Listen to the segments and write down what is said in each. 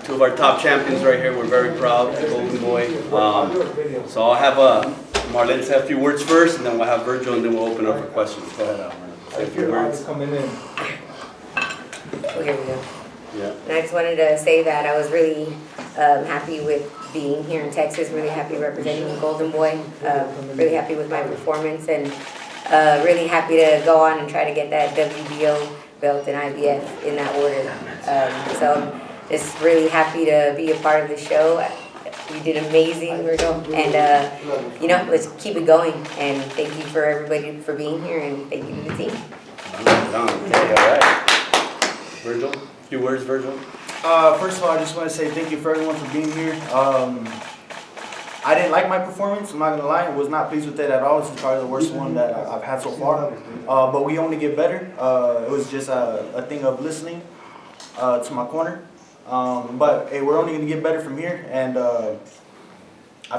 two of our top champions right here. We're very proud, the Golden Boy. So I'll have Merlen say a few words first, and then we'll have Vergil, and then we'll open up for questions. Go ahead, Merlen. Say a few words. Coming in. Oh, here we go. Yeah. And I just wanted to say that I was really happy with being here in Texas, really happy representing the Golden Boy, really happy with my performance, and really happy to go on and try to get that WBO belt and IBF in that order. So just really happy to be a part of the show. You did amazing, Virgil, and you know, let's keep it going. And thank you for everybody for being here, and thank you to the team. All right. Vergil, a few words, Vergil. First of all, I just want to say thank you for everyone for being here. I didn't like my performance, I'm not going to lie. I was not pleased with it at all. This is probably the worst one that I've had so far. But we only get better. It was just a thing of listening to my corner. But hey, we're only going to get better from here. And I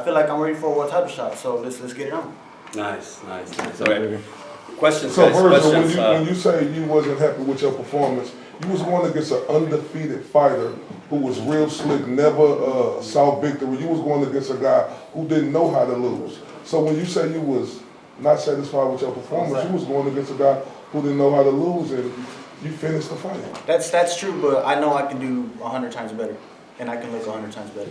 feel like I'm ready for a world title shot. So let's get it on. Nice. Okay. Questions, So, guys. Virgil, Questions. when you say you wasn't happy with your performance, you was going against an undefeated fighter who was real slick, never saw victory. You was going against a guy who didn't know how to lose. So when you say you was not satisfied with your performance, you was going against a guy who didn't know how to lose, and you finished the fight. That's true, but I know I can do 100 times better. And I can look 100 times better.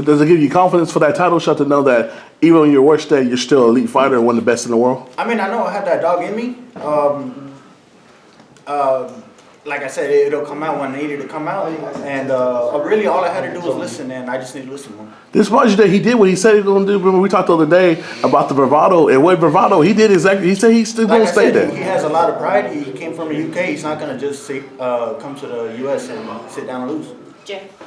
Does it give you confidence for that title shot to know that even on your worst day, you're still an elite fighter and one of the best in the world? I mean, I know I have that dog in me. Like I said, it'll come out when I need it to come out. And really all I had to do was listen, and I just need to listen more. This March Day, he did what he said he was going to do. Remember, we talked the other day about the bravado, and what bravado, he did exactly. He said he's still going to stay there. He has a lot of pride. He came from the UK. He's not going to just come to the US and sit down and lose.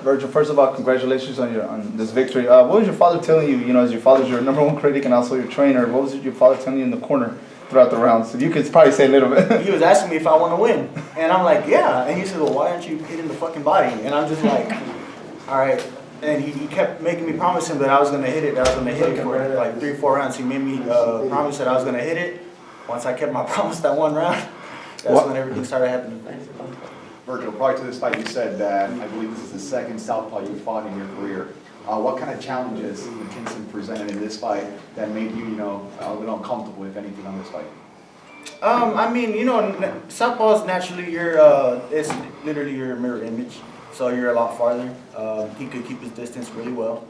Vergil, first of all, congratulations on this victory. What was your father telling you? You know, as your father's your #1 critic and also your trainer. What was your father telling you in the corner throughout the rounds? If you could probably say a little bit. He was asking me if I want to win, and I'm like, yeah. And he said, well, why aren't you hitting the fucking body? And I'm just like, all right. And he kept making me promise him that I was gonna hit it. That I was gonna hit it for like 3-4 rounds. He made me promise that I was gonna hit it. Once I kept my promise that one round, that's when everything started happening. Vergil, prior to this fight, you said that I believe this is the second southpaw you fought in your career. What kind of challenges did Kingston presented in this fight that made you, a little uncomfortable, if anything, on this fight? I mean, southpaw is naturally it's literally your mirror image, so you're a lot farther. He could keep his distance really well.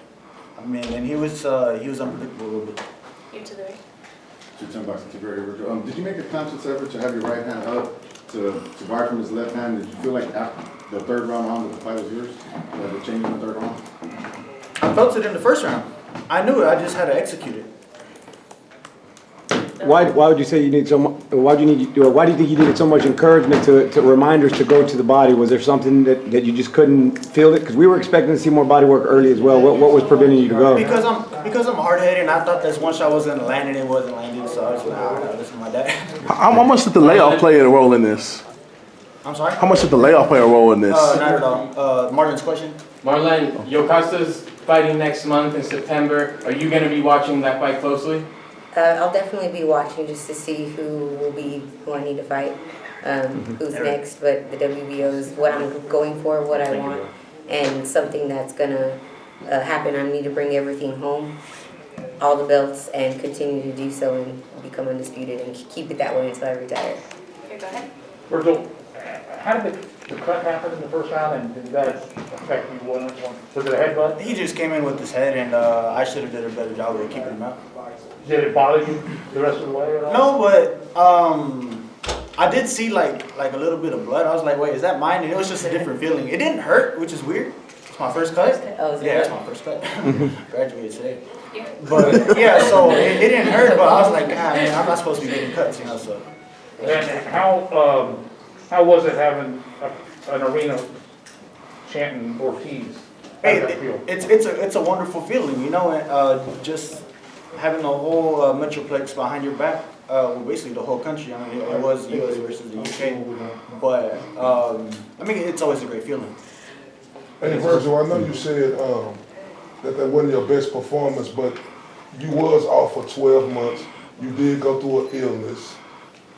I mean, and he was unpredictable a little bit. Here to the right. Did you make a conscious effort to have your right hand up to guard from his left hand? Did you feel like after the third round on that the fight was yours? That it changed in the third round? I felt it in the first round. I knew it. I just had to execute it. Why would you say you need so much? Why do you think you needed so much encouragement to reminders to go to the body? Was there something that you just couldn't feel it? Because we were expecting to see more body work early as well. What was preventing you to go? Because I'm hard-headed, and I thought this one shot was gonna land, and it wasn't landing. So I was like, I gotta listen to my dad. How much did the layoff play a role in this? I'm sorry. How much did the layoff play a role in this? Not at all. Martin's question. Merlen, Yokasta's fighting next month in September. Are you going to be watching that fight closely? I'll definitely be watching just to see who I need to fight, who's next. But the WBO is what I'm going for, what I want, and something that's gonna happen. I need to bring everything home, all the belts, and continue to do so and become undisputed and keep it that way until I retire. Okay, go ahead. Virgil, how did the cut happen in the first round, and did that affect you one? Was it a headbutt? He just came in with his head, and I should have did a better job of keeping him out. Did it bother you the rest of the way at all? No, but I did see like a little bit of blood. I was like, wait, is that mine? And it was just a different feeling. It didn't hurt, which is weird. It's my first cut. Yeah, it's my first cut. Graduated today. Yeah. But yeah, so it didn't hurt, but I was like, God, man, I'm not supposed to be getting cuts, So. And how was it having an arena chanting Ortiz? How did that feel? It's a wonderful feeling, just having the whole Metroplex behind your back, basically the whole country. I mean, it was US versus the UK, but I mean, it's always a great feeling. Hey, Virgil, I know you said that wasn't your best performance, but you was off for 12 months. You did go through an illness.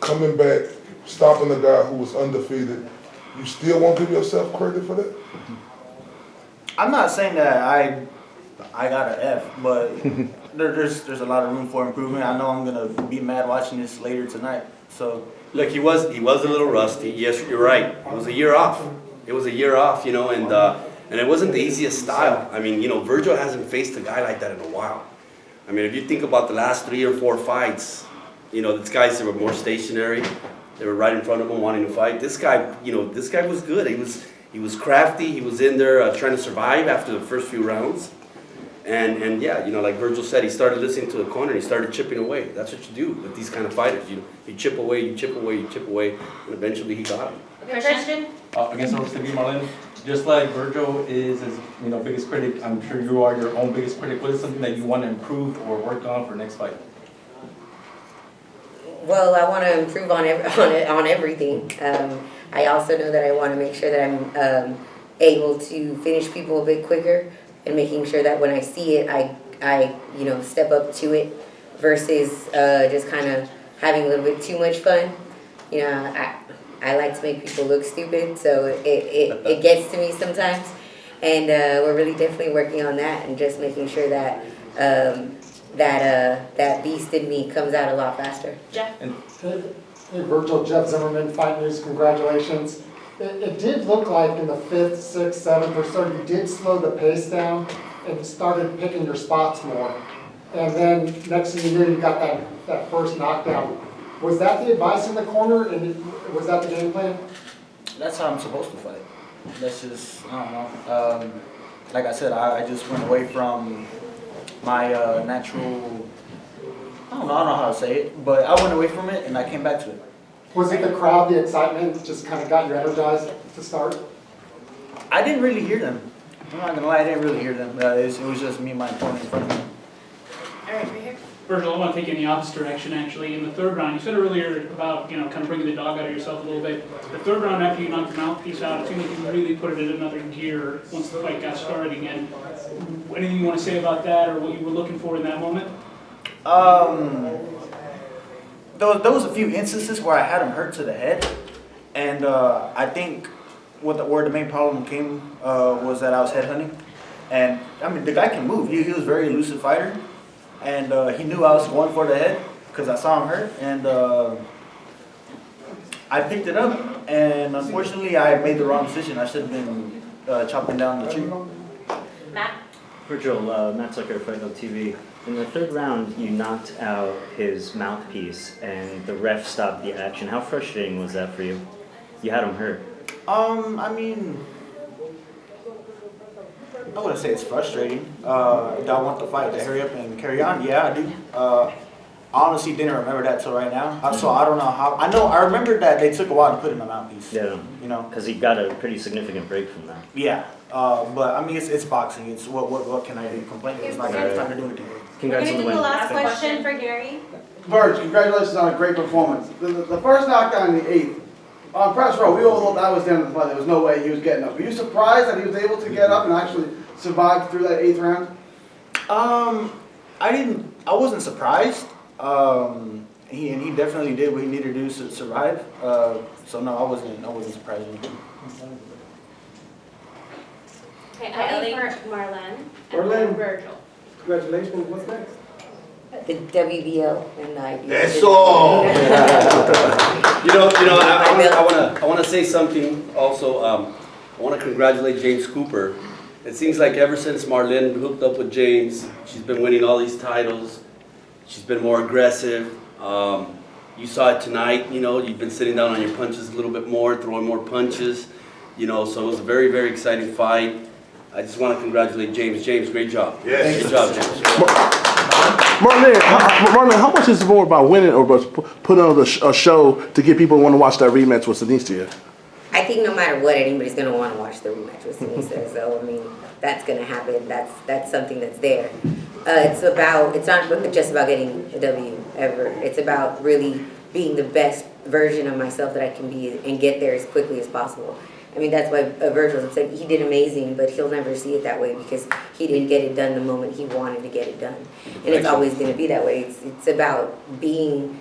Coming back, stopping a guy who was undefeated, you still won't give yourself credit for that? I'm not saying that I got an F, but there's a lot of room for improvement. I know I'm gonna be mad watching this later tonight. So Look, he was a little rusty. Yes, you're right. It was a year off. It was a year off, and it wasn't the easiest style. I mean, Vergil hasn't faced a guy like that in a while. I mean, if you think about the last 3 or 4 fights, these guys that were more stationary, they were right in front of him wanting to fight. This guy, this guy was good. He was crafty. He was in there trying to survive after the first few rounds. And yeah, like Vergil said, he started listening to the corner and he started chipping away. That's what you do with these kind of fighters. You chip away, you chip away, you chip away, and eventually he got him. Okay, Christian? Against Ross TV, Marlen, just like Vergil is his biggest critic, I'm sure you are your own biggest critic. What is something that you want to improve or work on for next fight? Well, I want to improve on everything. I also know that I want to make sure that I'm able to finish people a bit quicker, and making sure that when I see it, I step up to it versus just kind of having a little bit too much fun. I like to make people look stupid, so it gets to me sometimes, and we're really definitely working on that and just making sure that that beast in me comes out a lot faster. Jeff? Hey, Vergil, Jeff Zimmerman, Fight News, congratulations. It did look like in the 5th, 6th, 7th or so, you did slow the pace down and started picking your spots more. And then next thing you knew, you got that first knockdown. Was that the advice in the corner, and was that the game plan? that's how I'm supposed to fight. That's just, I don't know. Like I said, I just went away from my natural, I don't know how to say it, but I went away from it and I came back to it. Was it the crowd, the excitement, just kind of got you energized to start? I didn't really hear them. I'm not gonna lie, I didn't really hear them. It was just me and my opponent in front of me. All right, right here. Vergil, I want to take you in the opposite direction, actually. In the 3rd round, you said earlier about, kind of bringing the dog out of yourself a little bit. The 3rd round, after you knocked your mouthpiece out, it seemed like you really put it in another gear once the fight got started again. Anything you want to say about that, or what you were looking for in that moment? There was a few instances where I had him hurt to the head, and I think where the main problem came was that I was headhunting. And I mean, the guy can move. He was a very elusive fighter, and he knew I was going for the head because I saw him hurt, and I picked it up. And unfortunately, I made the wrong decision. I should have been chopping down the tree. Matt? Vergil, Matt Zucker, Vergil TV. In the 3rd round, you knocked out his mouthpiece, and the ref stopped the action. How frustrating was that for you? You had him hurt. I mean, I wouldn't say it's frustrating. Do I want the fight to hurry up and carry on? Yeah, I do. I honestly didn't remember that till right now. So I don't know how. I remember that they took a while to put in my mouthpiece. Yeah. Because he got a pretty significant break from that. Yeah. But I mean, it's boxing. It's what can I do? Complain? It's not gonna do anything. Congrats on the win. The last question for Gary. Verge, congratulations on a great performance. The first knockdown in the 8th, on press row, we all thought that was the end of the fight. There was no way he was getting up. Were you surprised that he was able to get up and actually survive through that 8th round? I wasn't surprised. He definitely did what he needed to do to survive. So no, I wasn't surprised. Okay, Ellie for Marlen. Marlen. And Vergil. Congratulations. What's next? The WBO and I. Eso! I want to say something also. I want to congratulate James Cooper. It seems like ever since Marlen hooked up with James, she's been winning all these titles. She's been more aggressive. You saw it tonight. You've been sitting down on your punches a little bit more, throwing more punches. So it was a very, very exciting fight. I just want to congratulate James. James, great job. Yes. Good job, James. Marlen, how much is it more about winning or about putting on a show to get people to want to watch that rematch with Sinistria? I think no matter what, anybody's going to want to watch the rematch with Sinisa. So, I mean, that's going to happen. That's something that's there. It's not just about getting a W ever. It's about really being the best version of myself that I can be and get there as quickly as possible. I mean, that's why Vergil said he did amazing, but he'll never see it that way because he didn't get it done the moment he wanted to get it done. And it's always going to be that way. It's about being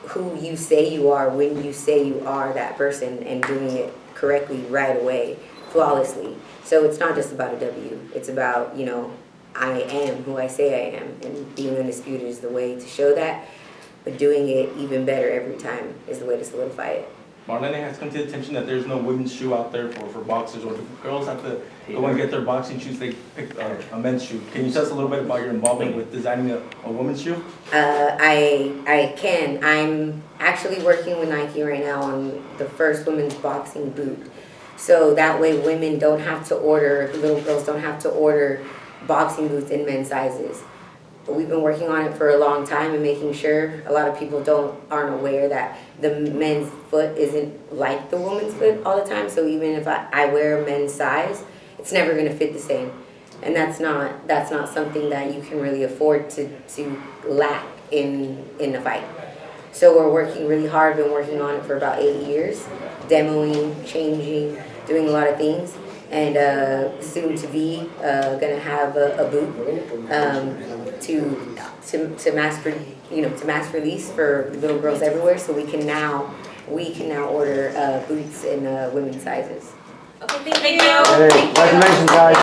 who you say you are when you say you are that person and doing it correctly right away flawlessly. So it's not just about a W. It's about, you know, I am who I say I am, and being undisputed is the way to show that. But doing it even better every time is the way to solidify it. Marlene has come to the attention that there's no women's shoe out there for boxers, or the girls have to go and get their boxing shoes, they pick a men's shoe. Can you tell us a little bit about your involvement with designing a women's shoe? I can. I'm actually working with Nike right now on the first women's boxing boot. So that way women don't have to order, little girls don't have to order boxing boots in men's sizes. But we've been working on it for a long time and making sure a lot of people aren't aware that the men's foot isn't like the woman's foot all the time. So even if I wear a men's size, it's never gonna fit the same. And that's not something that you can really afford to lack in a fight. So we're working really hard, been working on it for about 8 years, demoing, changing, doing a lot of things. And soon to be gonna have a boot to mass release for little girls everywhere. So we can now order boots in women's sizes. Okay, thank you. Hey, congratulations, guys.